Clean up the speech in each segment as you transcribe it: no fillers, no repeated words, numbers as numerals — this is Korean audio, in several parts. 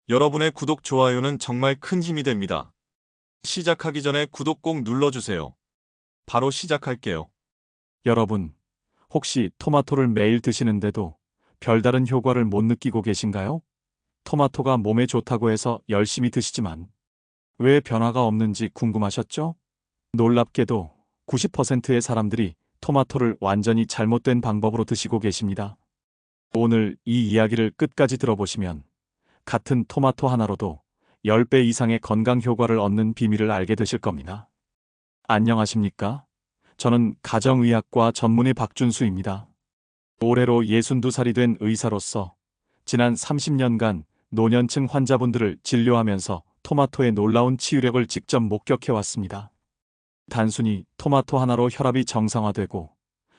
여러분의 구독, 좋아요는 정말 큰 힘이 됩니다. 시작하기 전에 구독 꼭 눌러주세요. 바로 시작할게요. 여러분, 혹시 토마토를 매일 드시는데도 별다른 효과를 못 느끼고 계신가요? 토마토가 몸에 좋다고 해서 열심히 드시지만 왜 변화가 없는지 궁금하셨죠? 놀랍게도 90%의 사람들이 토마토를 완전히 잘못된 방법으로 드시고 계십니다. 오늘 이 이야기를 끝까지 들어보시면 같은 토마토 하나로도 10배 이상의 건강 효과를 얻는 비밀을 알게 되실 겁니다. 안녕하십니까? 저는 가정의학과 전문의 박준수입니다. 올해로 62살이 된 의사로서 지난 30년간 노년층 환자분들을 진료하면서 토마토의 놀라운 치유력을 직접 목격해왔습니다. 단순히 토마토 하나로 혈압이 정상화되고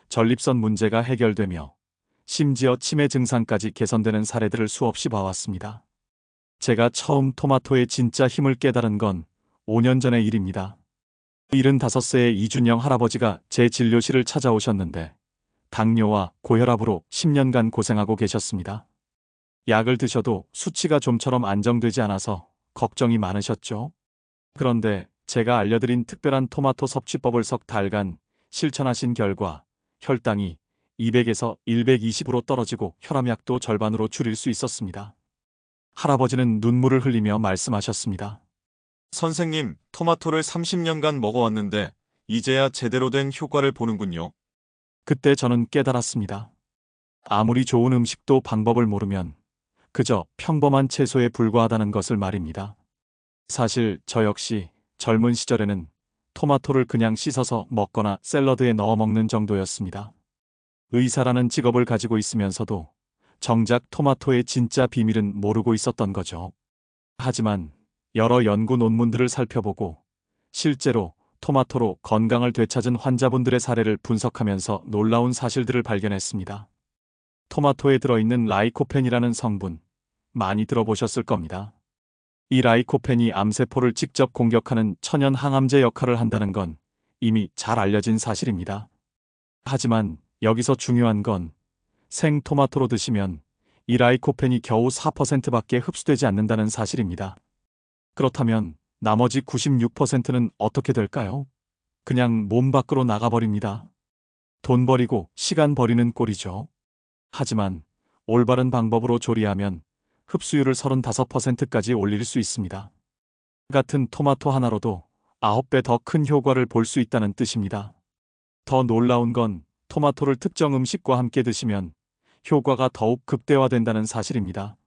전립선 문제가 해결되며 심지어 치매 증상까지 개선되는 사례들을 수없이 봐왔습니다. 제가 처음 토마토의 진짜 힘을 깨달은 건 5년 전의 일입니다. 75세의 이준영 할아버지가 제 진료실을 찾아오셨는데 당뇨와 고혈압으로 10년간 고생하고 계셨습니다. 약을 드셔도 수치가 좀처럼 안정되지 않아서 걱정이 많으셨죠. 그런데 제가 알려드린 특별한 토마토 섭취법을 석 달간 실천하신 결과 혈당이 200에서 120으로 떨어지고 혈압약도 절반으로 줄일 수 있었습니다. 할아버지는 눈물을 흘리며 말씀하셨습니다. 선생님, 토마토를 30년간 먹어왔는데 이제야 제대로 된 효과를 보는군요. 그때 저는 깨달았습니다. 아무리 좋은 음식도 방법을 모르면 그저 평범한 채소에 불과하다는 것을 말입니다. 사실 저 역시 젊은 시절에는 토마토를 그냥 씻어서 먹거나 샐러드에 넣어 먹는 정도였습니다. 의사라는 직업을 가지고 있으면서도 정작 토마토의 진짜 비밀은 모르고 있었던 거죠. 하지만 여러 연구 논문들을 살펴보고 실제로 토마토로 건강을 되찾은 환자분들의 사례를 분석하면서 놀라운 사실들을 발견했습니다. 토마토에 들어있는 라이코펜이라는 성분, 많이 들어보셨을 겁니다. 이 라이코펜이 암세포를 직접 공격하는 천연 항암제 역할을 한다는 건 이미 잘 알려진 사실입니다. 하지만 여기서 중요한 건 생토마토로 드시면 이 라이코펜이 겨우 4%밖에 흡수되지 않는다는 사실입니다. 그렇다면 나머지 96%는 어떻게 될까요? 그냥 몸 밖으로 나가버립니다. 돈 버리고 시간 버리는 꼴이죠. 하지만 올바른 방법으로 조리하면 흡수율을 35%까지 올릴 수 있습니다. 같은 토마토 하나로도 9배 더 큰 효과를 볼 수 있다는 뜻입니다. 더 놀라운 건 토마토를 특정 음식과 함께 드시면 효과가 더욱 극대화된다는 사실입니다.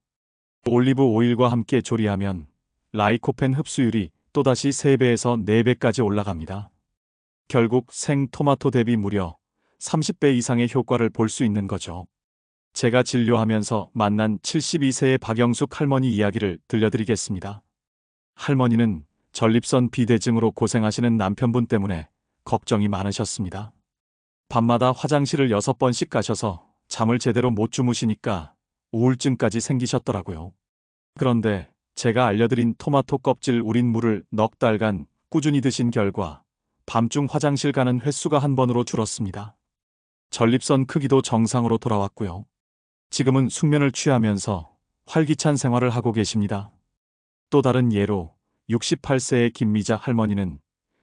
올리브 오일과 함께 조리하면 라이코펜 흡수율이 또다시 3배에서 4배까지 올라갑니다. 결국 생 토마토 대비 무려 30배 이상의 효과를 볼 수 있는 거죠. 제가 진료하면서 만난 72세의 박영숙 할머니 이야기를 들려드리겠습니다. 할머니는 전립선 비대증으로 고생하시는 남편분 때문에 걱정이 많으셨습니다. 밤마다 화장실을 6번씩 가셔서 잠을 제대로 못 주무시니까 우울증까지 생기셨더라고요. 그런데 제가 알려드린 토마토 껍질 우린 물을 넉 달간 꾸준히 드신 결과 밤중 화장실 가는 횟수가 한 번으로 줄었습니다. 전립선 크기도 정상으로 돌아왔고요. 지금은 숙면을 취하면서 활기찬 생활을 하고 계십니다. 또 다른 예로 68세의 김미자 할머니는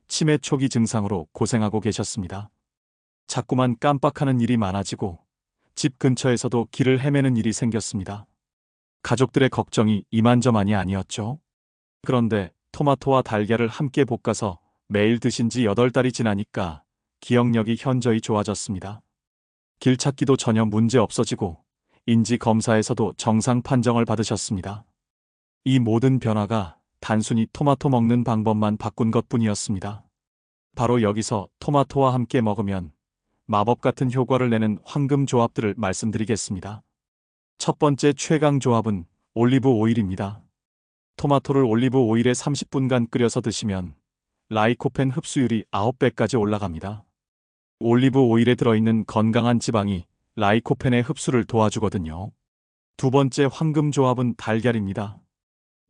치매 초기 증상으로 고생하고 계셨습니다. 자꾸만 깜빡하는 일이 많아지고 집 근처에서도 길을 헤매는 일이 생겼습니다. 가족들의 걱정이 이만저만이 아니었죠. 그런데 토마토와 달걀을 함께 볶아서 매일 드신 지 8달이 지나니까 기억력이 현저히 좋아졌습니다. 길 찾기도 전혀 문제 없어지고 인지 검사에서도 정상 판정을 받으셨습니다. 이 모든 변화가 단순히 토마토 먹는 방법만 바꾼 것뿐이었습니다. 바로 여기서 토마토와 함께 먹으면 마법 같은 효과를 내는 황금 조합들을 말씀드리겠습니다. 첫 번째 최강 조합은 올리브 오일입니다. 토마토를 올리브 오일에 30분간 끓여서 드시면 라이코펜 흡수율이 9배까지 올라갑니다. 올리브 오일에 들어있는 건강한 지방이 라이코펜의 흡수를 도와주거든요. 두 번째 황금 조합은 달걀입니다.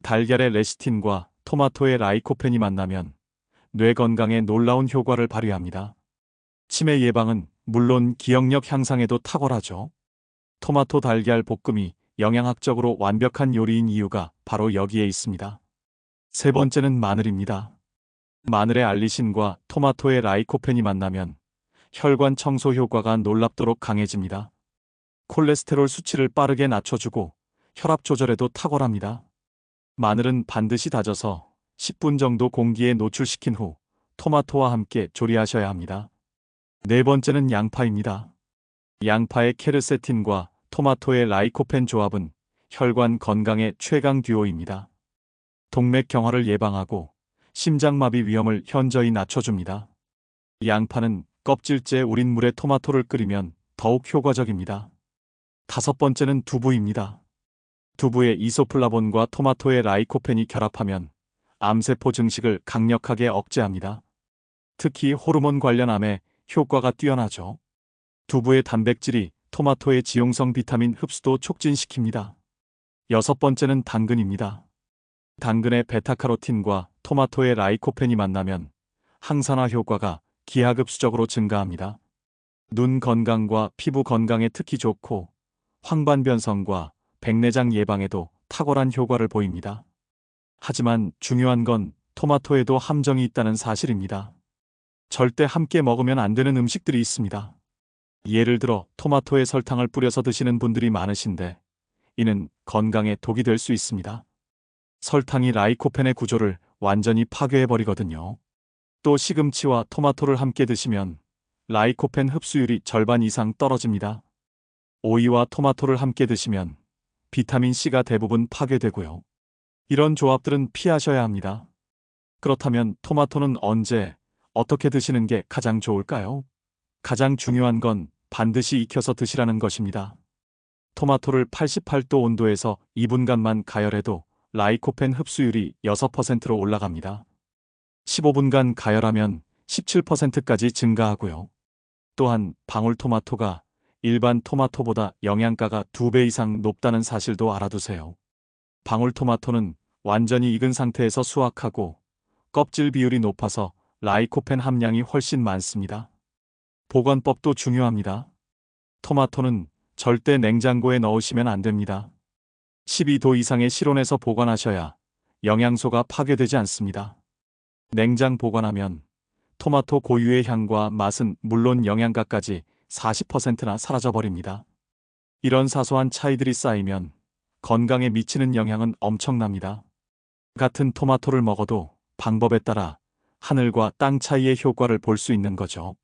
달걀의 레시틴과 토마토의 라이코펜이 만나면 뇌 건강에 놀라운 효과를 발휘합니다. 치매 예방은 물론 기억력 향상에도 탁월하죠. 토마토 달걀 볶음이 영양학적으로 완벽한 요리인 이유가 바로 여기에 있습니다. 세 번째는 마늘입니다. 마늘의 알리신과 토마토의 라이코펜이 만나면 혈관 청소 효과가 놀랍도록 강해집니다. 콜레스테롤 수치를 빠르게 낮춰주고 혈압 조절에도 탁월합니다. 마늘은 반드시 다져서 10분 정도 공기에 노출시킨 후 토마토와 함께 조리하셔야 합니다. 네 번째는 양파입니다. 양파의 케르세틴과 토마토의 라이코펜 조합은 혈관 건강의 최강 듀오입니다. 동맥경화를 예방하고 심장마비 위험을 현저히 낮춰줍니다. 양파는 껍질째 우린 물에 토마토를 끓이면 더욱 효과적입니다. 다섯 번째는 두부입니다. 두부의 이소플라본과 토마토의 라이코펜이 결합하면 암세포 증식을 강력하게 억제합니다. 특히 호르몬 관련 암에 효과가 뛰어나죠. 두부의 단백질이 토마토의 지용성 비타민 흡수도 촉진시킵니다. 여섯 번째는 당근입니다. 당근의 베타카로틴과 토마토의 라이코펜이 만나면 항산화 효과가 기하급수적으로 증가합니다. 눈 건강과 피부 건강에 특히 좋고 황반변성과 백내장 예방에도 탁월한 효과를 보입니다. 하지만 중요한 건 토마토에도 함정이 있다는 사실입니다. 절대 함께 먹으면 안 되는 음식들이 있습니다. 예를 들어 토마토에 설탕을 뿌려서 드시는 분들이 많으신데 이는 건강에 독이 될 수 있습니다. 설탕이 라이코펜의 구조를 완전히 파괴해버리거든요. 또 시금치와 토마토를 함께 드시면 라이코펜 흡수율이 절반 이상 떨어집니다. 오이와 토마토를 함께 드시면 비타민C가 대부분 파괴되고요. 이런 조합들은 피하셔야 합니다. 그렇다면 토마토는 언제, 어떻게 드시는 게 가장 좋을까요? 가장 중요한 건 반드시 익혀서 드시라는 것입니다. 토마토를 88도 온도에서 2분간만 가열해도 라이코펜 흡수율이 6%로 올라갑니다. 15분간 가열하면 17%까지 증가하고요. 또한 방울토마토가 일반 토마토보다 영양가가 2배 이상 높다는 사실도 알아두세요. 방울토마토는 완전히 익은 상태에서 수확하고 껍질 비율이 높아서 라이코펜 함량이 훨씬 많습니다. 보관법도 중요합니다. 토마토는 절대 냉장고에 넣으시면 안 됩니다. 12도 이상의 실온에서 보관하셔야 영양소가 파괴되지 않습니다. 냉장 보관하면 토마토 고유의 향과 맛은 물론 영양가까지 40%나 사라져버립니다. 이런 사소한 차이들이 쌓이면 건강에 미치는 영향은 엄청납니다. 같은 토마토를 먹어도 방법에 따라 하늘과 땅 차이의 효과를 볼 수 있는 거죠.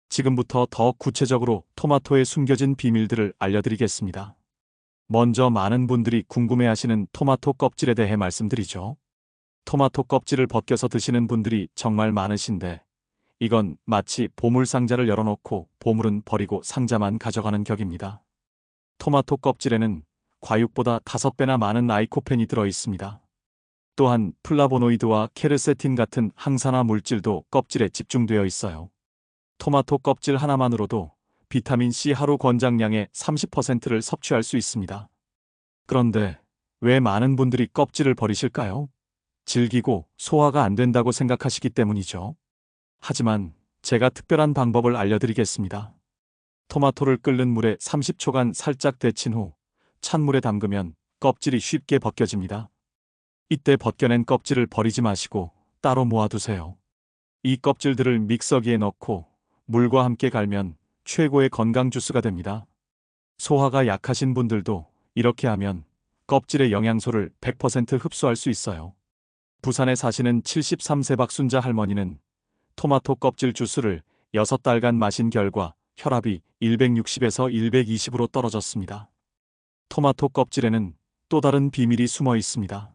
지금부터 더 구체적으로 토마토에 숨겨진 비밀들을 알려드리겠습니다. 먼저 많은 분들이 궁금해하시는 토마토 껍질에 대해 말씀드리죠. 토마토 껍질을 벗겨서 드시는 분들이 정말 많으신데 이건 마치 보물 상자를 열어놓고 보물은 버리고 상자만 가져가는 격입니다. 토마토 껍질에는 과육보다 5배나 많은 라이코펜이 들어있습니다. 또한 플라보노이드와 케르세틴 같은 항산화 물질도 껍질에 집중되어 있어요. 토마토 껍질 하나만으로도 비타민C 하루 권장량의 30%를 섭취할 수 있습니다. 그런데 왜 많은 분들이 껍질을 버리실까요? 질기고 소화가 안 된다고 생각하시기 때문이죠. 하지만 제가 특별한 방법을 알려드리겠습니다. 토마토를 끓는 물에 30초간 살짝 데친 후 찬물에 담그면 껍질이 쉽게 벗겨집니다. 이때 벗겨낸 껍질을 버리지 마시고 따로 모아두세요. 이 껍질들을 믹서기에 넣고 물과 함께 갈면 최고의 건강 주스가 됩니다. 소화가 약하신 분들도 이렇게 하면 껍질의 영양소를 100% 흡수할 수 있어요. 부산에 사시는 73세 박순자 할머니는 토마토 껍질 주스를 6달간 마신 결과 혈압이 160에서 120으로 떨어졌습니다. 토마토 껍질에는 또 다른 비밀이 숨어 있습니다.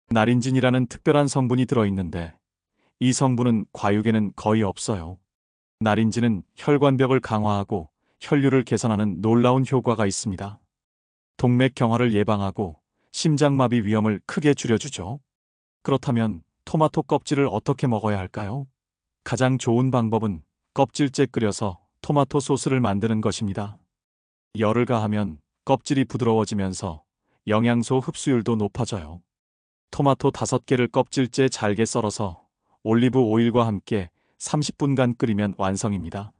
나린진이라는 특별한 성분이 들어있는데 이 성분은 과육에는 거의 없어요. 나린진은 혈관벽을 강화하고 혈류를 개선하는 놀라운 효과가 있습니다. 동맥경화를 예방하고 심장마비 위험을 크게 줄여주죠. 그렇다면 토마토 껍질을 어떻게 먹어야 할까요? 가장 좋은 방법은 껍질째 끓여서 토마토 소스를 만드는 것입니다. 열을 가하면 껍질이 부드러워지면서 영양소 흡수율도 높아져요. 토마토 5개를 껍질째 잘게 썰어서 올리브 오일과 함께 30분간 끓이면 완성입니다.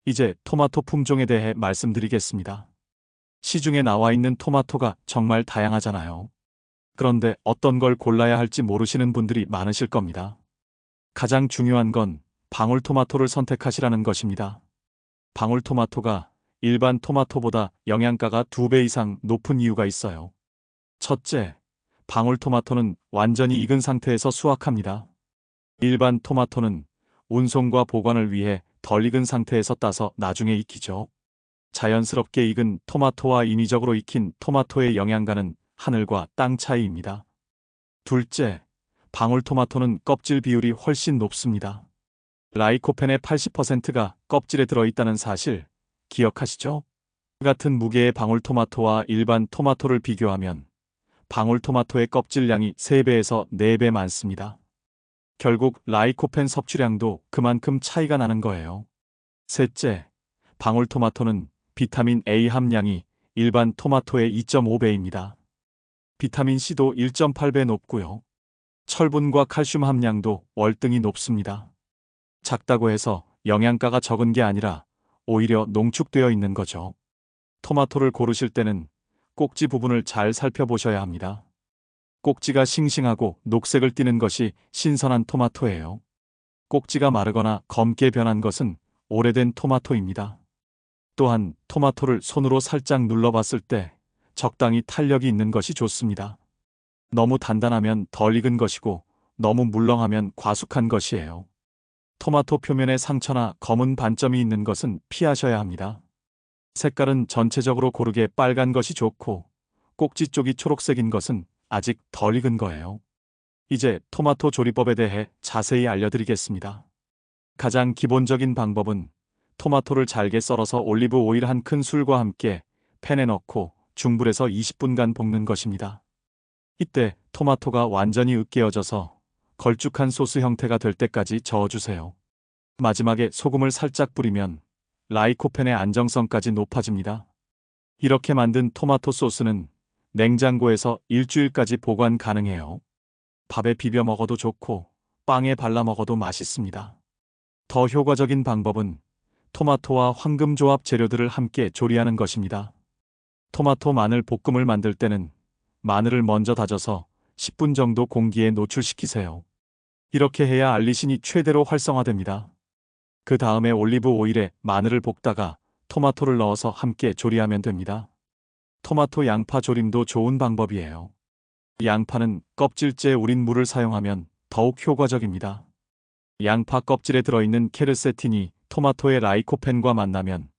이제 토마토 품종에 대해 말씀드리겠습니다. 시중에 나와 있는 토마토가 정말 다양하잖아요. 그런데 어떤 걸 골라야 할지 모르시는 분들이 많으실 겁니다. 가장 중요한 건 방울토마토를 선택하시라는 것입니다. 방울토마토가 일반 토마토보다 영양가가 2배 이상 높은 이유가 있어요. 첫째, 방울토마토는 완전히 익은 상태에서 수확합니다. 일반 토마토는 운송과 보관을 위해 덜 익은 상태에서 따서 나중에 익히죠. 자연스럽게 익은 토마토와 인위적으로 익힌 토마토의 영양가는 하늘과 땅 차이입니다. 둘째, 방울토마토는 껍질 비율이 훨씬 높습니다. 라이코펜의 80%가 껍질에 들어있다는 사실 기억하시죠? 같은 무게의 방울토마토와 일반 토마토를 비교하면 방울토마토의 껍질량이 3배에서 4배 많습니다. 결국 라이코펜 섭취량도 그만큼 차이가 나는 거예요. 셋째, 방울토마토는 비타민 A 함량이 일반 토마토의 2.5배입니다. 비타민 C도 1.8배 높고요. 철분과 칼슘 함량도 월등히 높습니다. 작다고 해서 영양가가 적은 게 아니라 오히려 농축되어 있는 거죠. 토마토를 고르실 때는 꼭지 부분을 잘 살펴보셔야 합니다. 꼭지가 싱싱하고 녹색을 띠는 것이 신선한 토마토예요. 꼭지가 마르거나 검게 변한 것은 오래된 토마토입니다. 또한 토마토를 손으로 살짝 눌러봤을 때 적당히 탄력이 있는 것이 좋습니다. 너무 단단하면 덜 익은 것이고 너무 물렁하면 과숙한 것이에요. 토마토 표면에 상처나 검은 반점이 있는 것은 피하셔야 합니다. 색깔은 전체적으로 고르게 빨간 것이 좋고 꼭지 쪽이 초록색인 것은 아직 덜 익은 거예요. 이제 토마토 조리법에 대해 자세히 알려드리겠습니다. 가장 기본적인 방법은 토마토를 잘게 썰어서 올리브 오일 한 큰술과 함께 팬에 넣고 중불에서 20분간 볶는 것입니다. 이때 토마토가 완전히 으깨어져서 걸쭉한 소스 형태가 될 때까지 저어주세요. 마지막에 소금을 살짝 뿌리면 라이코펜의 안정성까지 높아집니다. 이렇게 만든 토마토 소스는 냉장고에서 일주일까지 보관 가능해요. 밥에 비벼 먹어도 좋고 빵에 발라 먹어도 맛있습니다. 더 효과적인 방법은 토마토와 황금 조합 재료들을 함께 조리하는 것입니다. 토마토 마늘 볶음을 만들 때는 마늘을 먼저 다져서 10분 정도 공기에 노출시키세요. 이렇게 해야 알리신이 최대로 활성화됩니다. 그 다음에 올리브 오일에 마늘을 볶다가 토마토를 넣어서 함께 조리하면 됩니다. 토마토 양파 조림도 좋은 방법이에요. 양파는 껍질째 우린 물을 사용하면 더욱 효과적입니다. 양파 껍질에 들어있는 케르세틴이 토마토의 라이코펜과 만나면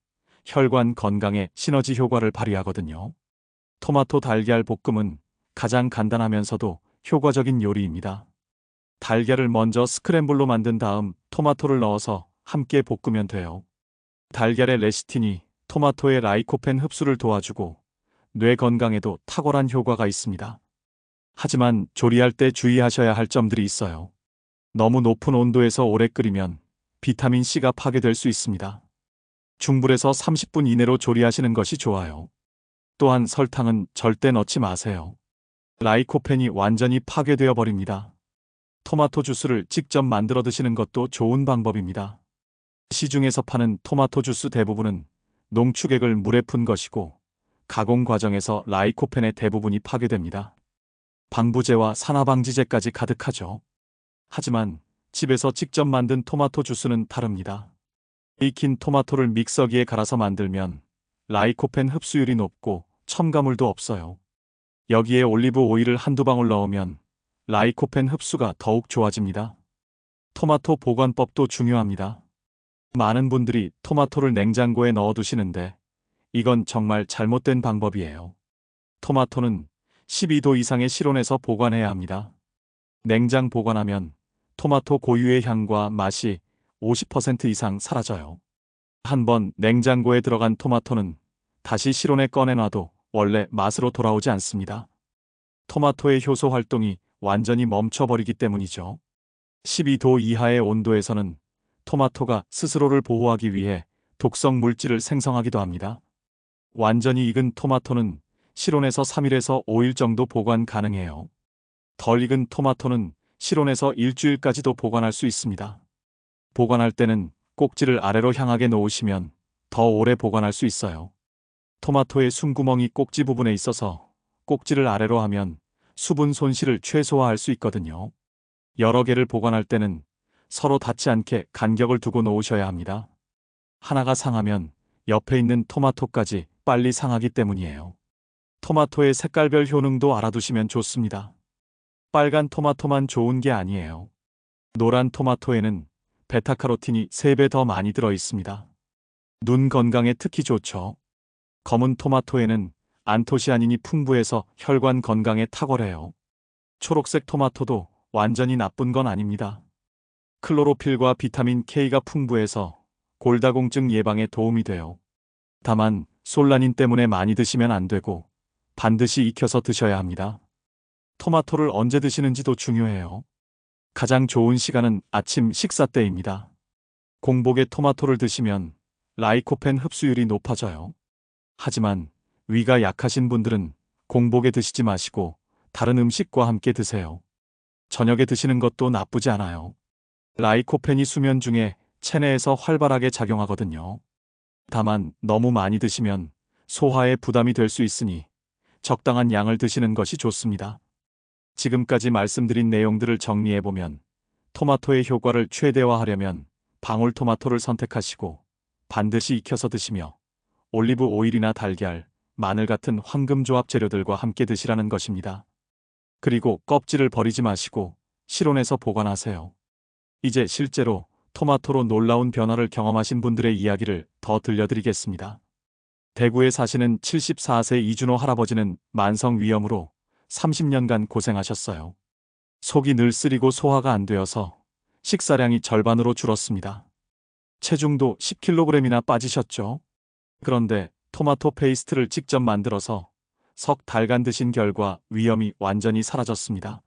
혈관 건강에 시너지 효과를 발휘하거든요. 토마토 달걀 볶음은 가장 간단하면서도 효과적인 요리입니다. 달걀을 먼저 스크램블로 만든 다음 토마토를 넣어서 함께 볶으면 돼요. 달걀의 레시틴이 토마토의 라이코펜 흡수를 도와주고 뇌 건강에도 탁월한 효과가 있습니다. 하지만 조리할 때 주의하셔야 할 점들이 있어요. 너무 높은 온도에서 오래 끓이면 비타민 C가 파괴될 수 있습니다. 중불에서 30분 이내로 조리하시는 것이 좋아요. 또한 설탕은 절대 넣지 마세요. 라이코펜이 완전히 파괴되어 버립니다. 토마토 주스를 직접 만들어 드시는 것도 좋은 방법입니다. 시중에서 파는 토마토 주스 대부분은 농축액을 물에 푼 것이고 가공 과정에서 라이코펜의 대부분이 파괴됩니다. 방부제와 산화방지제까지 가득하죠. 하지만 집에서 직접 만든 토마토 주스는 다릅니다. 익힌 토마토를 믹서기에 갈아서 만들면 라이코펜 흡수율이 높고 첨가물도 없어요. 여기에 올리브 오일을 한두 방울 넣으면 라이코펜 흡수가 더욱 좋아집니다. 토마토 보관법도 중요합니다. 많은 분들이 토마토를 냉장고에 넣어두시는데 이건 정말 잘못된 방법이에요. 토마토는 12도 이상의 실온에서 보관해야 합니다. 냉장 보관하면 토마토 고유의 향과 맛이 50% 이상 사라져요. 한번 냉장고에 들어간 토마토는 다시 실온에 꺼내놔도 원래 맛으로 돌아오지 않습니다. 토마토의 효소 활동이 완전히 멈춰버리기 때문이죠. 12도 이하의 온도에서는 토마토가 스스로를 보호하기 위해 독성 물질을 생성하기도 합니다. 완전히 익은 토마토는 실온에서 3일에서 5일 정도 보관 가능해요. 덜 익은 토마토는 실온에서 일주일까지도 보관할 수 있습니다. 보관할 때는 꼭지를 아래로 향하게 놓으시면 더 오래 보관할 수 있어요. 토마토의 숨구멍이 꼭지 부분에 있어서 꼭지를 아래로 하면 수분 손실을 최소화할 수 있거든요. 여러 개를 보관할 때는 서로 닿지 않게 간격을 두고 놓으셔야 합니다. 하나가 상하면 옆에 있는 토마토까지 빨리 상하기 때문이에요. 토마토의 색깔별 효능도 알아두시면 좋습니다. 빨간 토마토만 좋은 게 아니에요. 노란 토마토에는 베타카로틴이 3배 더 많이 들어 있습니다. 눈 건강에 특히 좋죠. 검은 토마토에는 안토시아닌이 풍부해서 혈관 건강에 탁월해요. 초록색 토마토도 완전히 나쁜 건 아닙니다. 클로로필과 비타민 K가 풍부해서 골다공증 예방에 도움이 돼요. 다만 솔라닌 때문에 많이 드시면 안 되고 반드시 익혀서 드셔야 합니다. 토마토를 언제 드시는지도 중요해요. 가장 좋은 시간은 아침 식사 때입니다. 공복에 토마토를 드시면 라이코펜 흡수율이 높아져요. 하지만 위가 약하신 분들은 공복에 드시지 마시고 다른 음식과 함께 드세요. 저녁에 드시는 것도 나쁘지 않아요. 라이코펜이 수면 중에 체내에서 활발하게 작용하거든요. 다만 너무 많이 드시면 소화에 부담이 될 수 있으니 적당한 양을 드시는 것이 좋습니다. 지금까지 말씀드린 내용들을 정리해보면 토마토의 효과를 최대화하려면 방울토마토를 선택하시고 반드시 익혀서 드시며 올리브 오일이나 달걀, 마늘 같은 황금조합 재료들과 함께 드시라는 것입니다. 그리고 껍질을 버리지 마시고 실온에서 보관하세요. 이제 실제로 토마토로 놀라운 변화를 경험하신 분들의 이야기를 더 들려드리겠습니다. 대구에 사시는 74세 이준호 할아버지는 만성위염으로 30년간 고생하셨어요. 속이 늘 쓰리고 소화가 안 되어서 식사량이 절반으로 줄었습니다. 체중도 10kg이나 빠지셨죠? 그런데 토마토 페이스트를 직접 만들어서 석 달간 드신 결과 위염이 완전히 사라졌습니다.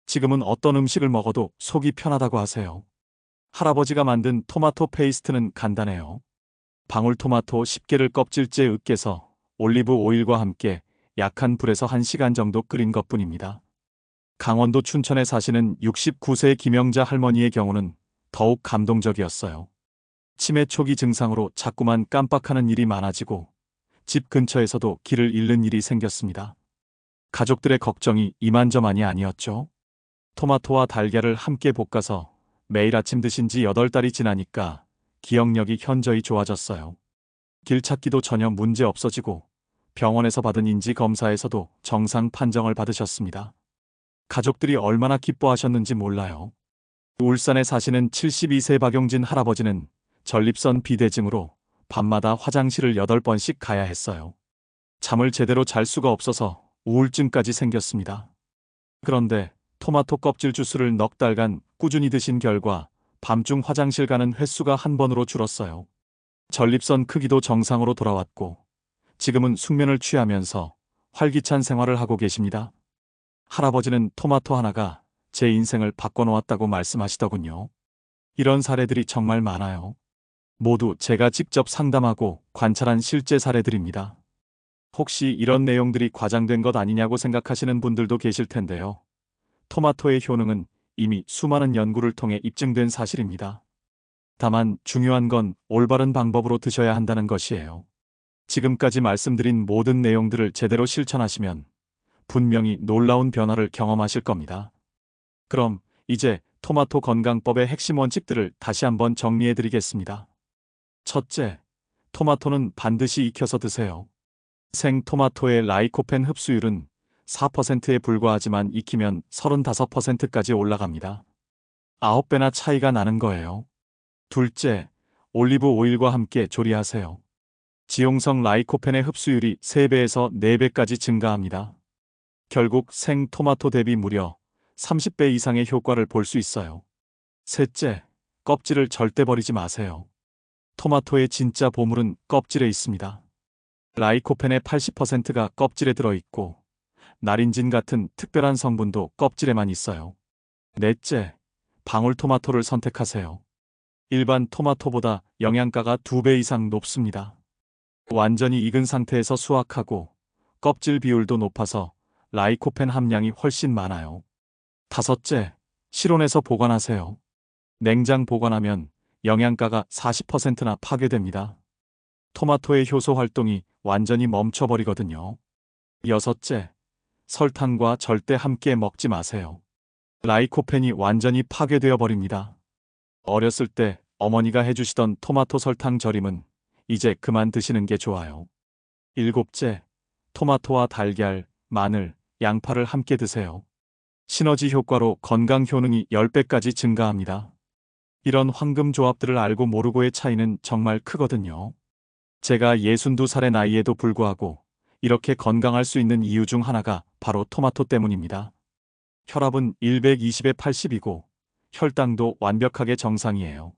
지금은 어떤 음식을 먹어도 속이 편하다고 하세요. 할아버지가 만든 토마토 페이스트는 간단해요. 방울토마토 10개를 껍질째 으깨서 올리브 오일과 함께 약한 불에서 1시간 정도 끓인 것뿐입니다. 강원도 춘천에 사시는 69세 김영자 할머니의 경우는 더욱 감동적이었어요. 치매 초기 증상으로 자꾸만 깜빡하는 일이 많아지고 집 근처에서도 길을 잃는 일이 생겼습니다. 가족들의 걱정이 이만저만이 아니었죠. 토마토와 달걀을 함께 볶아서 매일 아침 드신 지 8달이 지나니까 기억력이 현저히 좋아졌어요. 길 찾기도 전혀 문제 없어지고 병원에서 받은 인지 검사에서도 정상 판정을 받으셨습니다. 가족들이 얼마나 기뻐하셨는지 몰라요. 울산에 사시는 72세 박용진 할아버지는 전립선 비대증으로 밤마다 화장실을 8번씩 가야 했어요. 잠을 제대로 잘 수가 없어서 우울증까지 생겼습니다. 그런데 토마토 껍질 주스를 넉 달간 꾸준히 드신 결과 밤중 화장실 가는 횟수가 1번으로 줄었어요. 전립선 크기도 정상으로 돌아왔고 지금은 숙면을 취하면서 활기찬 생활을 하고 계십니다. 할아버지는 토마토 하나가 제 인생을 바꿔놓았다고 말씀하시더군요. 이런 사례들이 정말 많아요. 모두 제가 직접 상담하고 관찰한 실제 사례들입니다. 혹시 이런 내용들이 과장된 것 아니냐고 생각하시는 분들도 계실 텐데요. 토마토의 효능은 이미 수많은 연구를 통해 입증된 사실입니다. 다만 중요한 건 올바른 방법으로 드셔야 한다는 것이에요. 지금까지 말씀드린 모든 내용들을 제대로 실천하시면 분명히 놀라운 변화를 경험하실 겁니다. 그럼 이제 토마토 건강법의 핵심 원칙들을 다시 한번 정리해 드리겠습니다. 첫째, 토마토는 반드시 익혀서 드세요. 생토마토의 라이코펜 흡수율은 4%에 불과하지만 익히면 35%까지 올라갑니다. 9배나 차이가 나는 거예요. 둘째, 올리브 오일과 함께 조리하세요. 지용성 라이코펜의 흡수율이 3배에서 4배까지 증가합니다. 결국 생토마토 대비 무려 30배 이상의 효과를 볼 수 있어요. 셋째, 껍질을 절대 버리지 마세요. 토마토의 진짜 보물은 껍질에 있습니다. 라이코펜의 80%가 껍질에 들어있고 나린진 같은 특별한 성분도 껍질에만 있어요. 넷째, 방울토마토를 선택하세요. 일반 토마토보다 영양가가 2배 이상 높습니다. 완전히 익은 상태에서 수확하고 껍질 비율도 높아서 라이코펜 함량이 훨씬 많아요. 다섯째, 실온에서 보관하세요. 냉장 보관하면 영양가가 40%나 파괴됩니다. 토마토의 효소 활동이 완전히 멈춰버리거든요. 여섯째, 설탕과 절대 함께 먹지 마세요. 라이코펜이 완전히 파괴되어 버립니다. 어렸을 때 어머니가 해주시던 토마토 설탕 절임은 이제 그만 드시는 게 좋아요. 일곱째, 토마토와 달걀, 마늘, 양파를 함께 드세요. 시너지 효과로 건강 효능이 10배까지 증가합니다. 이런 황금 조합들을 알고 모르고의 차이는 정말 크거든요. 제가 62살의 나이에도 불구하고 이렇게 건강할 수 있는 이유 중 하나가 바로 토마토 때문입니다. 혈압은 120에 80이고 혈당도 완벽하게 정상이에요.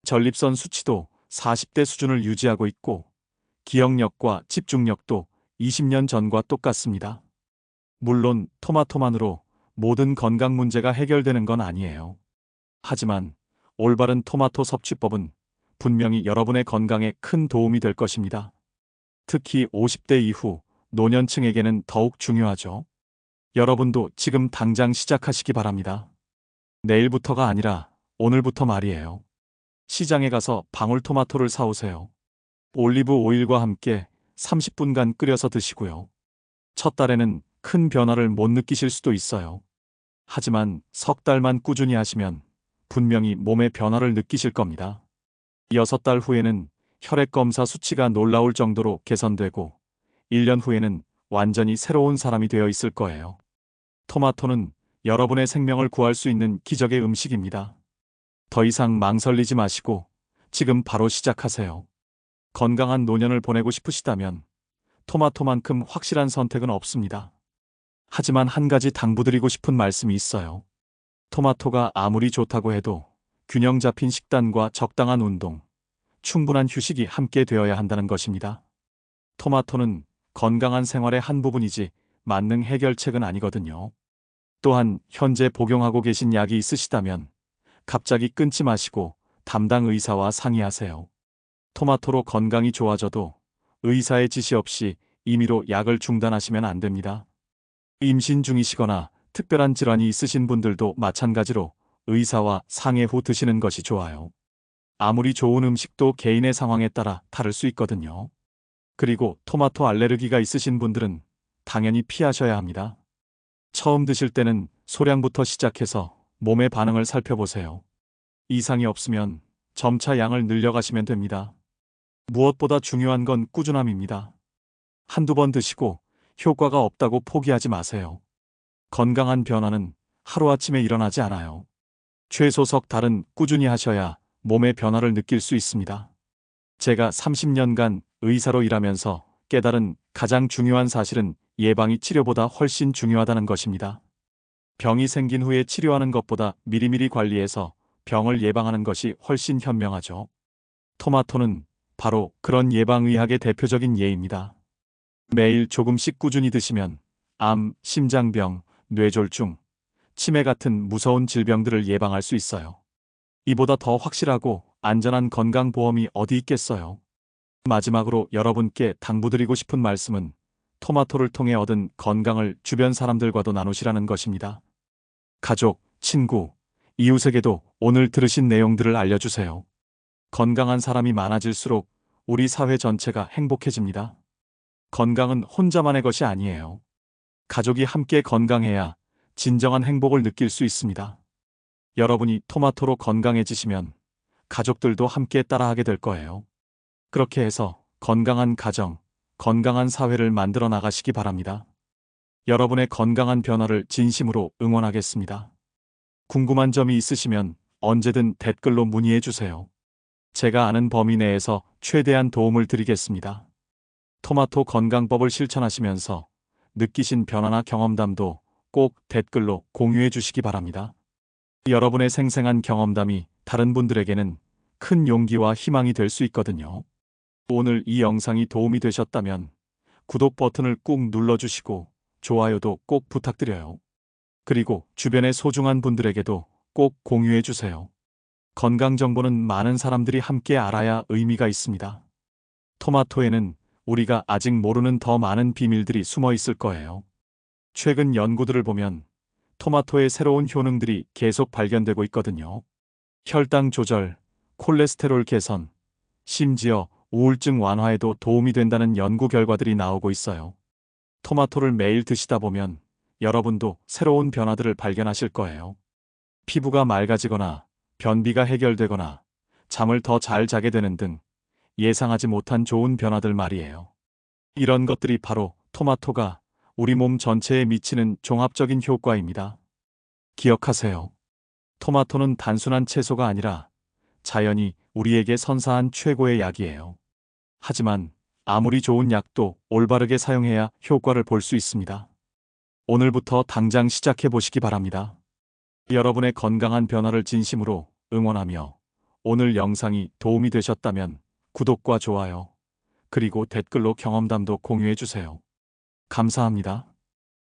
전립선 수치도 40대 수준을 유지하고 있고 기억력과 집중력도 20년 전과 똑같습니다. 물론 토마토만으로 모든 건강 문제가 해결되는 건 아니에요. 하지만 올바른 토마토 섭취법은 분명히 여러분의 건강에 큰 도움이 될 것입니다. 특히 50대 이후 노년층에게는 더욱 중요하죠. 여러분도 지금 당장 시작하시기 바랍니다. 내일부터가 아니라 오늘부터 말이에요. 시장에 가서 방울토마토를 사오세요. 올리브 오일과 함께 30분간 끓여서 드시고요. 첫 달에는 큰 변화를 못 느끼실 수도 있어요. 하지만 석 달만 꾸준히 하시면 분명히 몸의 변화를 느끼실 겁니다. 6달 후에는 혈액 검사 수치가 놀라울 정도로 개선되고 1년 후에는 완전히 새로운 사람이 되어 있을 거예요. 토마토는 여러분의 생명을 구할 수 있는 기적의 음식입니다. 더 이상 망설이지 마시고 지금 바로 시작하세요. 건강한 노년을 보내고 싶으시다면 토마토만큼 확실한 선택은 없습니다. 하지만 한 가지 당부드리고 싶은 말씀이 있어요. 토마토가 아무리 좋다고 해도 균형 잡힌 식단과 적당한 운동, 충분한 휴식이 함께 되어야 한다는 것입니다. 토마토는 건강한 생활의 한 부분이지 만능 해결책은 아니거든요. 또한 현재 복용하고 계신 약이 있으시다면 갑자기 끊지 마시고 담당 의사와 상의하세요. 토마토로 건강이 좋아져도 의사의 지시 없이 임의로 약을 중단하시면 안 됩니다. 임신 중이시거나 특별한 질환이 있으신 분들도 마찬가지로 의사와 상의 후 드시는 것이 좋아요. 아무리 좋은 음식도 개인의 상황에 따라 다를 수 있거든요. 그리고 토마토 알레르기가 있으신 분들은 당연히 피하셔야 합니다. 처음 드실 때는 소량부터 시작해서 몸의 반응을 살펴보세요. 이상이 없으면 점차 양을 늘려가시면 됩니다. 무엇보다 중요한 건 꾸준함입니다. 한두 번 드시고 효과가 없다고 포기하지 마세요. 건강한 변화는 하루아침에 일어나지 않아요. 최소 석 달은 꾸준히 하셔야 몸의 변화를 느낄 수 있습니다. 제가 30년간 의사로 일하면서 깨달은 가장 중요한 사실은 예방이 치료보다 훨씬 중요하다는 것입니다. 병이 생긴 후에 치료하는 것보다 미리미리 관리해서 병을 예방하는 것이 훨씬 현명하죠. 토마토는 바로 그런 예방의학의 대표적인 예입니다. 매일 조금씩 꾸준히 드시면 암, 심장병, 뇌졸중, 치매 같은 무서운 질병들을 예방할 수 있어요. 이보다 더 확실하고 안전한 건강보험이 어디 있겠어요. 마지막으로 여러분께 당부드리고 싶은 말씀은 토마토를 통해 얻은 건강을 주변 사람들과도 나누시라는 것입니다. 가족, 친구, 이웃에게도 오늘 들으신 내용들을 알려주세요. 건강한 사람이 많아질수록 우리 사회 전체가 행복해집니다. 건강은 혼자만의 것이 아니에요. 가족이 함께 건강해야 진정한 행복을 느낄 수 있습니다. 여러분이 토마토로 건강해지시면 가족들도 함께 따라하게 될 거예요. 그렇게 해서 건강한 가정, 건강한 사회를 만들어 나가시기 바랍니다. 여러분의 건강한 변화를 진심으로 응원하겠습니다. 궁금한 점이 있으시면 언제든 댓글로 문의해 주세요. 제가 아는 범위 내에서 최대한 도움을 드리겠습니다. 토마토 건강법을 실천하시면서 느끼신 변화나 경험담도 꼭 댓글로 공유해 주시기 바랍니다. 여러분의 생생한 경험담이 다른 분들에게는 큰 용기와 희망이 될 수 있거든요. 오늘 이 영상이 도움이 되셨다면 구독 버튼을 꾹 눌러주시고 좋아요도 꼭 부탁드려요. 그리고 주변의 소중한 분들에게도 꼭 공유해 주세요. 건강 정보는 많은 사람들이 함께 알아야 의미가 있습니다. 토마토에는 우리가 아직 모르는 더 많은 비밀들이 숨어 있을 거예요. 최근 연구들을 보면 토마토의 새로운 효능들이 계속 발견되고 있거든요. 혈당 조절, 콜레스테롤 개선, 심지어 우울증 완화에도 도움이 된다는 연구 결과들이 나오고 있어요. 토마토를 매일 드시다 보면 여러분도 새로운 변화들을 발견하실 거예요. 피부가 맑아지거나 변비가 해결되거나 잠을 더 잘 자게 되는 등 예상하지 못한 좋은 변화들 말이에요. 이런 것들이 바로 토마토가 우리 몸 전체에 미치는 종합적인 효과입니다. 기억하세요. 토마토는 단순한 채소가 아니라 자연이 우리에게 선사한 최고의 약이에요. 하지만 아무리 좋은 약도 올바르게 사용해야 효과를 볼 수 있습니다. 오늘부터 당장 시작해 보시기 바랍니다. 여러분의 건강한 변화를 진심으로 응원하며 오늘 영상이 도움이 되셨다면 구독과 좋아요, 그리고 댓글로 경험담도 공유해 주세요. 감사합니다.